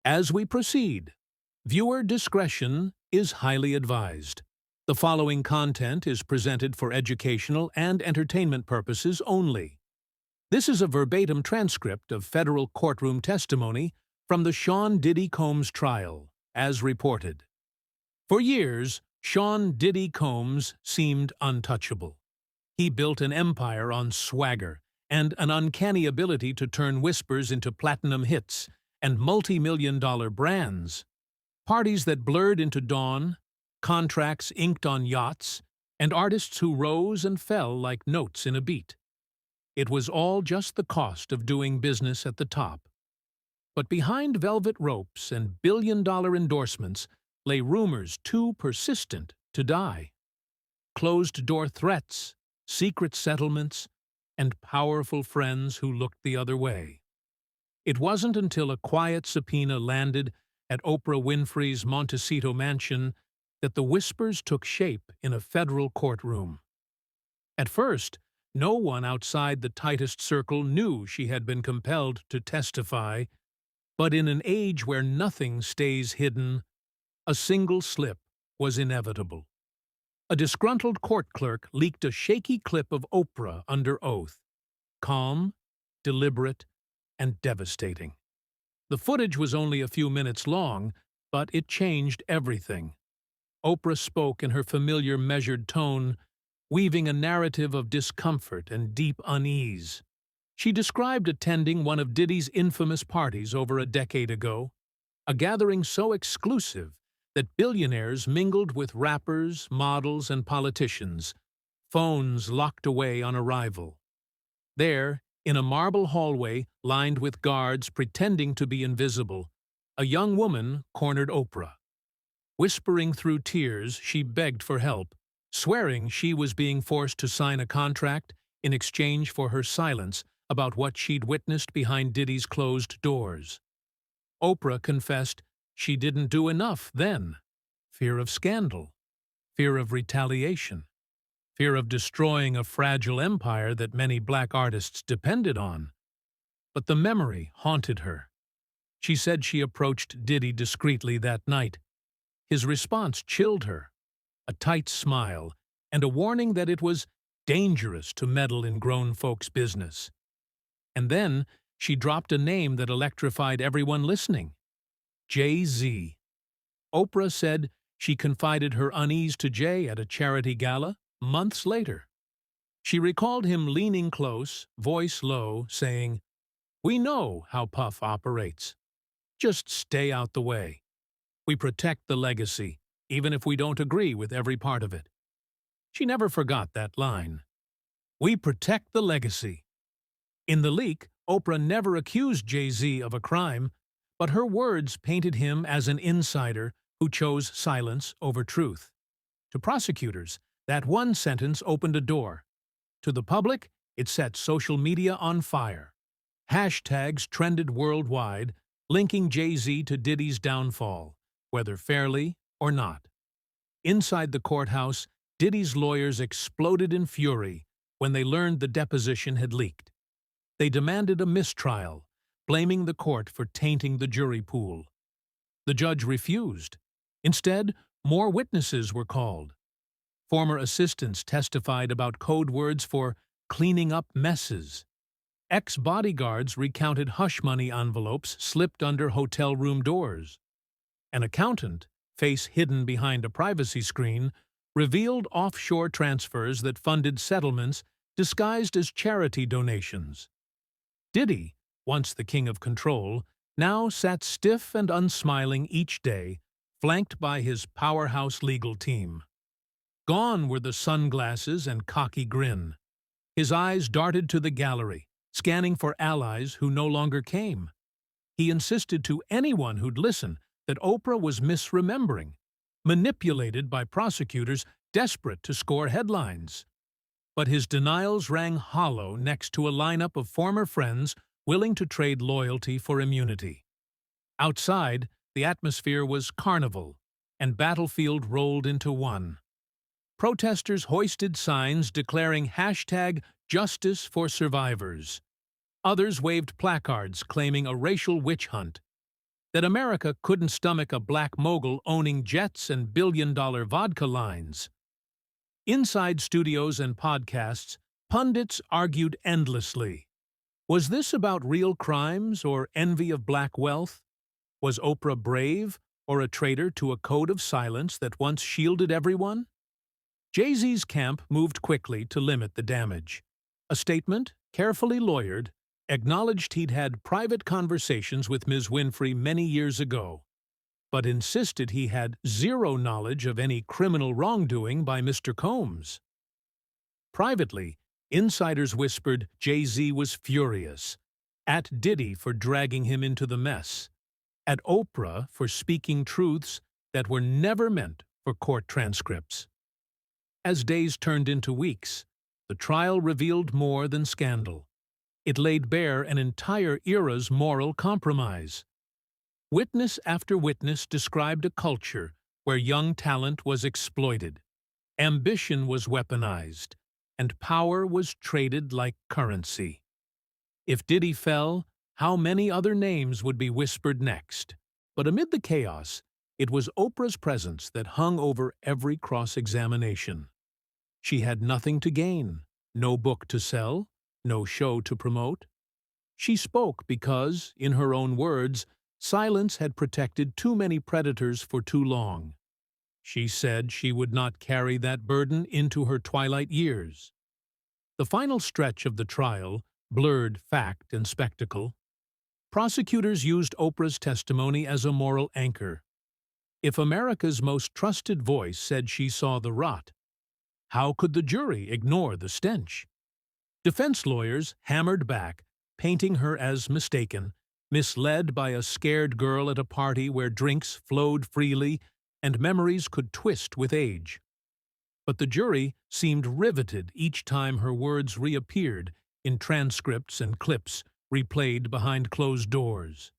As we proceed, viewer discretion is highly advised. The following content is presented for educational and entertainment purposes only. This is a verbatim transcript of federal courtroom testimony from the Sean Diddy Combs trial, as reported. For years, Sean Diddy Combs seemed untouchable. He built an empire on swagger and an uncanny ability to turn whispers into platinum hits and multi-million-dollar brands. Parties that blurred into dawn, contracts inked on yachts, and artists who rose and fell like notes in a beat. It was all just the cost of doing business at the top. But behind velvet ropes and billion-dollar endorsements lay rumors too persistent to die. Closed-door threats, secret settlements, and powerful friends who looked the other way. It wasn't until a quiet subpoena landed at Oprah Winfrey's Montecito mansion that the whispers took shape in a federal courtroom. At first, no one outside the tightest circle knew she had been compelled to testify, but in an age where nothing stays hidden, a single slip was inevitable. A disgruntled court clerk leaked a shaky clip of Oprah under oath, calm, deliberate, and devastating. The footage was only a few minutes long, but it changed everything. Oprah spoke in her familiar measured tone, weaving a narrative of discomfort and deep unease. She described attending one of Diddy's infamous parties over a decade ago, a gathering so exclusive that billionaires mingled with rappers, models, and politicians, phones locked away on arrival. There, in a marble hallway lined with guards pretending to be invisible, a young woman cornered Oprah. Whispering through tears, she begged for help, swearing she was being forced to sign a contract in exchange for her silence about what she'd witnessed behind Diddy's closed doors. Oprah confessed she didn't do enough then. Fear of scandal, fear of retaliation, fear of destroying a fragile empire that many black artists depended on. But the memory haunted her. She said she approached Diddy discreetly that night. His response chilled her, a tight smile and a warning that it was dangerous to meddle in grown folks' business. And then she dropped a name that electrified everyone listening: Jay-Z. Oprah said she confided her unease to Jay at a charity gala months later. She recalled him leaning close, voice low, saying, "We know how Puff operates. Just stay out the way. We protect the legacy, even if we don't agree with every part of it." She never forgot that line. We protect the legacy. In the leak, Oprah never accused Jay-Z of a crime, but her words painted him as an insider who chose silence over truth. To prosecutors, that one sentence opened a door. To the public, it set social media on fire. Hashtags trended worldwide, linking Jay-Z to Diddy's downfall, whether fairly or not. Inside the courthouse, Diddy's lawyers exploded in fury when they learned the deposition had leaked. They demanded a mistrial, blaming the court for tainting the jury pool. The judge refused. Instead, more witnesses were called. Former assistants testified about code words for cleaning up messes. Ex-bodyguards recounted hush money envelopes slipped under hotel room doors. An accountant, face hidden behind a privacy screen, revealed offshore transfers that funded settlements disguised as charity donations. Diddy, once the king of control, now sat stiff and unsmiling each day, flanked by his powerhouse legal team. Gone were the sunglasses and cocky grin. His eyes darted to the gallery, scanning for allies who no longer came. He insisted to anyone who'd listen that Oprah was misremembering, manipulated by prosecutors desperate to score headlines. But his denials rang hollow next to a lineup of former friends willing to trade loyalty for immunity. Outside, the atmosphere was carnival, and battlefield rolled into one. Protesters hoisted signs declaring hashtag Justice for Survivors. Others waved placards claiming a racial witch hunt. that America couldn't stomach a black mogul owning jets and billion-dollar vodka lines. Inside studios and podcasts, pundits argued endlessly. Was this about real crimes or envy of black wealth? Was Oprah brave or a traitor to a code of silence that once shielded everyone? Jay-Z's camp moved quickly to limit the damage. A statement, carefully lawyered, acknowledged he'd had private conversations with Ms. Winfrey many years ago, but insisted he had zero knowledge of any criminal wrongdoing by Mr. Combs. Privately, insiders whispered Jay-Z was furious, at Diddy for dragging him into the mess, at Oprah for speaking truths that were never meant for court transcripts. As days turned into weeks, the trial revealed more than scandal. It laid bare an entire era's moral compromise. Witness after witness described a culture where young talent was exploited, ambition was weaponized, and power was traded like currency. If Diddy fell, how many other names would be whispered next? But amid the chaos, it was Oprah's presence that hung over every cross-examination. She had nothing to gain, no book to sell, no show to promote. She spoke because, in her own words, silence had protected too many predators for too long. She said she would not carry that burden into her twilight years. The final stretch of the trial blurred fact and spectacle. Prosecutors used Oprah's testimony as a moral anchor. If America's most trusted voice said she saw the rot, how could the jury ignore the stench? Defense lawyers hammered back, painting her as mistaken, misled by a scared girl at a party where drinks flowed freely and memories could twist with age. But the jury seemed riveted each time her words reappeared in transcripts and clips replayed behind closed doors.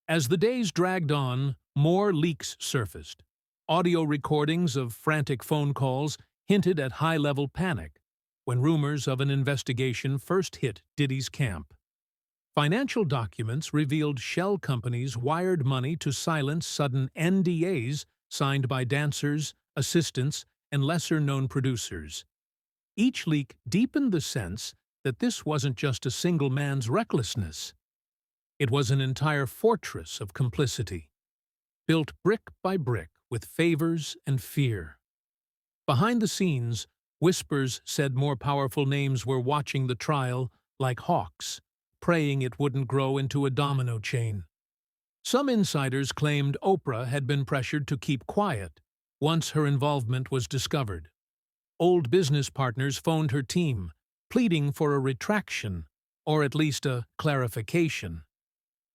As the days dragged on, more leaks surfaced. Audio recordings of frantic phone calls hinted at high-level panic when rumors of an investigation first hit Diddy's camp. Financial documents revealed shell companies wired money to silence sudden NDAs signed by dancers, assistants, and lesser-known producers. Each leak deepened the sense that this wasn't just a single man's recklessness. It was an entire fortress of complicity, built brick by brick with favors and fear. Behind the scenes, whispers said more powerful names were watching the trial like hawks, praying it wouldn't grow into a domino chain. Some insiders claimed Oprah had been pressured to keep quiet once her involvement was discovered. Old business partners phoned her team, pleading for a retraction, or at least a clarification.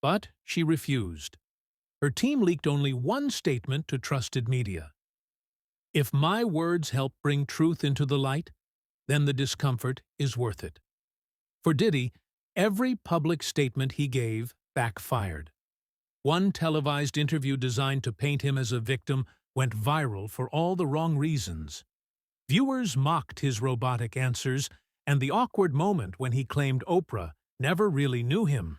But she refused. Her team leaked only one statement to trusted media. If my words help bring truth into the light, then the discomfort is worth it. For Diddy, every public statement he gave backfired. One televised interview designed to paint him as a victim went viral for all the wrong reasons. Viewers mocked his robotic answers and the awkward moment when he claimed Oprah never really knew him.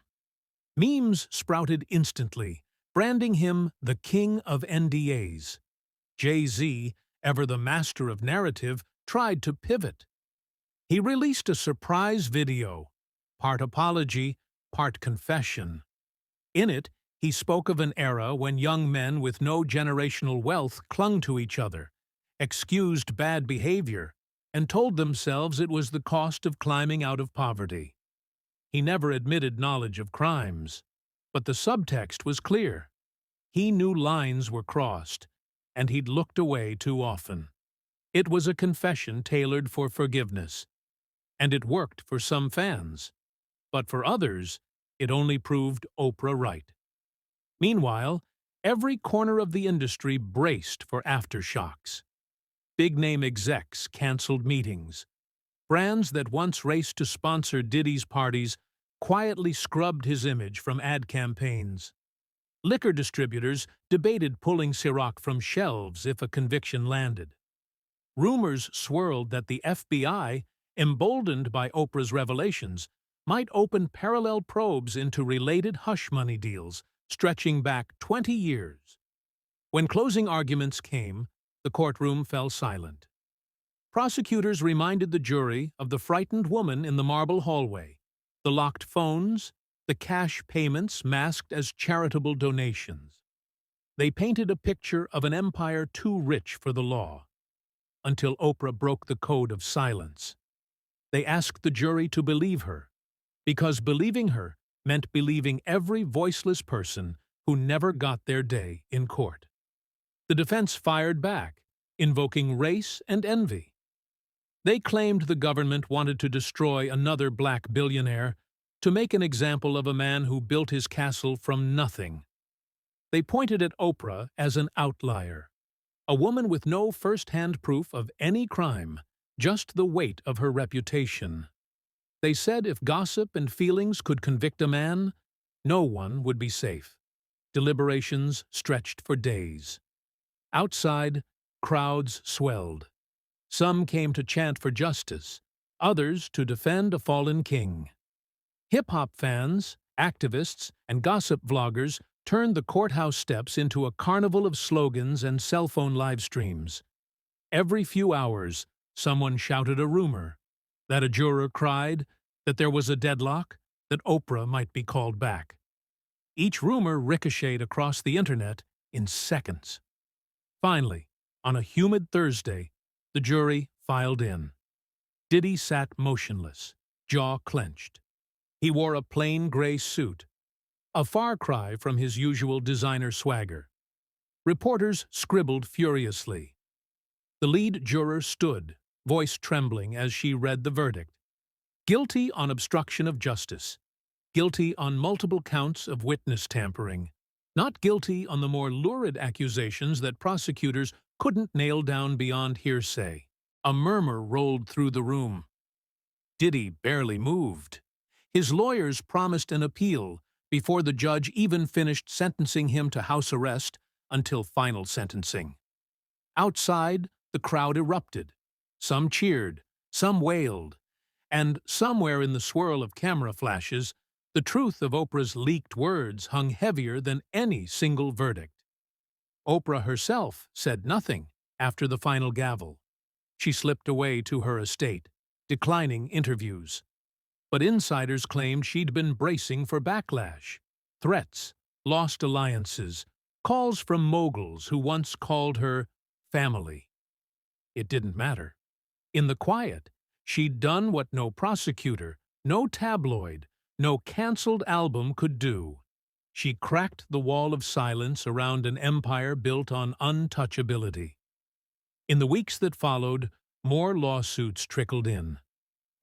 Memes sprouted instantly, branding him the king of NDAs. Jay-Z, ever the master of narrative, tried to pivot. He released a surprise video, part apology, part confession. In it, he spoke of an era when young men with no generational wealth clung to each other, excused bad behavior, and told themselves it was the cost of climbing out of poverty. He never admitted knowledge of crimes, but the subtext was clear. He knew lines were crossed, and he'd looked away too often. It was a confession tailored for forgiveness, and it worked for some fans. But for others, it only proved Oprah right. Meanwhile, every corner of the industry braced for aftershocks. Big-name execs canceled meetings. Brands that once raced to sponsor Diddy's parties quietly scrubbed his image from ad campaigns. Liquor distributors debated pulling Ciroc from shelves if a conviction landed. Rumors swirled that the FBI, emboldened by Oprah's revelations, might open parallel probes into related hush money deals stretching back 20 years. When closing arguments came, the courtroom fell silent. Prosecutors reminded the jury of the frightened woman in the marble hallway, the locked phones, the cash payments masked as charitable donations. They painted a picture of an empire too rich for the law, until Oprah broke the code of silence. They asked the jury to believe her, because believing her meant believing every voiceless person who never got their day in court. The defense fired back, invoking race and envy. They claimed the government wanted to destroy another black billionaire to make an example of a man who built his castle from nothing. They pointed at Oprah as an outlier, a woman with no first-hand proof of any crime, just the weight of her reputation. They said if gossip and feelings could convict a man, no one would be safe. Deliberations stretched for days. Outside, crowds swelled. Some came to chant for justice, others to defend a fallen king. Hip-hop fans, activists, and gossip vloggers turned the courthouse steps into a carnival of slogans and cell phone live streams. Every few hours, someone shouted a rumor, that a juror cried, that there was a deadlock, that Oprah might be called back. Each rumor ricocheted across the internet in seconds. Finally, on a humid Thursday, the jury filed in. Diddy sat motionless, jaw clenched. He wore a plain gray suit, a far cry from his usual designer swagger. Reporters scribbled furiously. The lead juror stood, voice trembling as she read the verdict. Guilty on obstruction of justice. Guilty on multiple counts of witness tampering. Not guilty on the more lurid accusations that prosecutors couldn't nail down beyond hearsay. A murmur rolled through the room. Diddy barely moved. His lawyers promised an appeal before the judge even finished sentencing him to house arrest until final sentencing. Outside, the crowd erupted. Some cheered, some wailed, and somewhere in the swirl of camera flashes, the truth of Oprah's leaked words hung heavier than any single verdict. Oprah herself said nothing after the final gavel. She slipped away to her estate, declining interviews. But insiders claimed she'd been bracing for backlash, threats, lost alliances, calls from moguls who once called her family. It didn't matter. In the quiet, she'd done what no prosecutor, no tabloid, no canceled album could do. She cracked the wall of silence around an empire built on untouchability. In the weeks that followed, more lawsuits trickled in.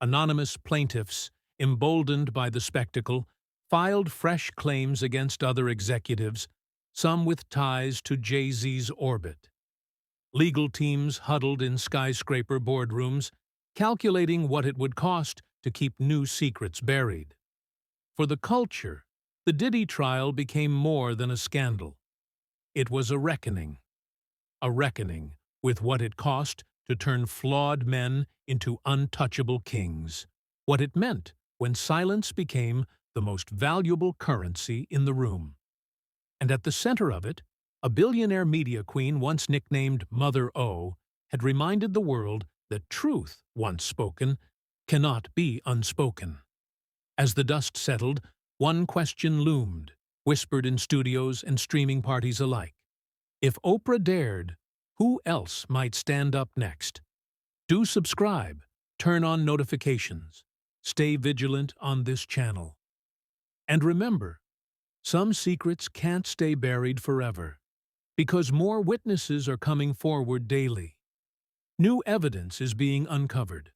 Anonymous plaintiffs, emboldened by the spectacle, filed fresh claims against other executives, some with ties to Jay-Z's orbit. Legal teams huddled in skyscraper boardrooms, calculating what it would cost to keep new secrets buried. For the culture, the Diddy trial became more than a scandal. It was a reckoning with what it cost to turn flawed men into untouchable kings, what it meant when silence became the most valuable currency in the room. And at the center of it, a billionaire media queen once nicknamed Mother O had reminded the world that truth, once spoken, cannot be unspoken. As the dust settled, one question loomed, whispered in studios and streaming parties alike. If Oprah dared, who else might stand up next? Do subscribe, turn on notifications, stay vigilant on this channel. And remember, some secrets can't stay buried forever, because more witnesses are coming forward daily. New evidence is being uncovered.